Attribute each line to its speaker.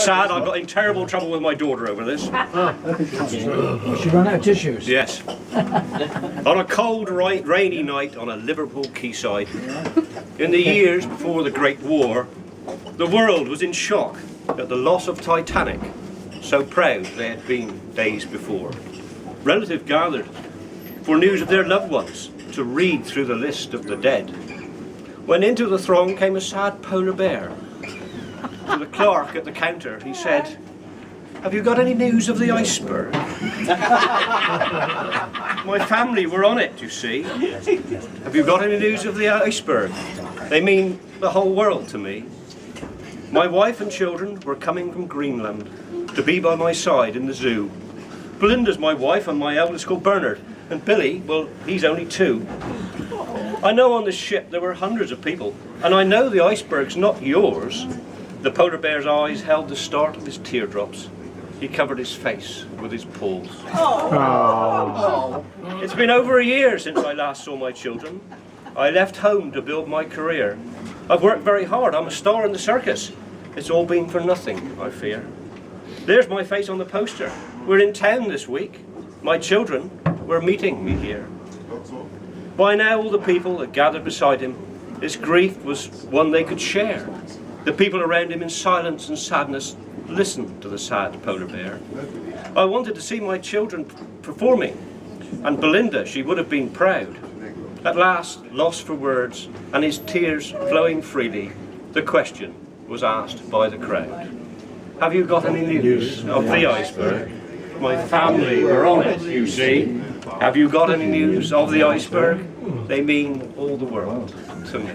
Speaker 1: Sad, I got in terrible trouble with my daughter over this.
Speaker 2: She ran out of tissues.
Speaker 1: Yes. On a cold, rainy night on a Liverpool quayside, in the years before the Great War, the world was in shock at the loss of Titanic, so proud they had been days before. Relatives gathered for news of their loved ones to read through the list of the dead. When into the throng came a sad polar bear. To the clerk at the counter, he said, "Have you got any news of the iceberg?" My family were on it, you see. Have you got any news of the iceberg? They mean the whole world to me. My wife and children were coming from Greenland to be by my side in the zoo. Belinda's my wife and my eldest called Bernard. And Billy, well, he's only 2. I know on this ship there were hundreds of people, and I know the iceberg's not yours. The polar bear's eyes held the start of his teardrops. He covered his face with his paws. Oh. It's been over a year since I last saw my children. I left home to build my career. I've worked very hard. I'm a star in the circus. It's all been for nothing, I fear. There's my face on the poster. We're in town this week. My children were meeting me here. By now all the people had gathered beside him. His grief was one they could share. The people around him in silence and sadness listened to the sad polar bear. I wanted to see my children performing, and Belinda, she would have been proud. At last, lost for words, and his tears flowing freely, the question was asked by the crowd. Have you got any news of the iceberg? My family were on it, you see. Have you got any news of the iceberg? They mean all the world to me.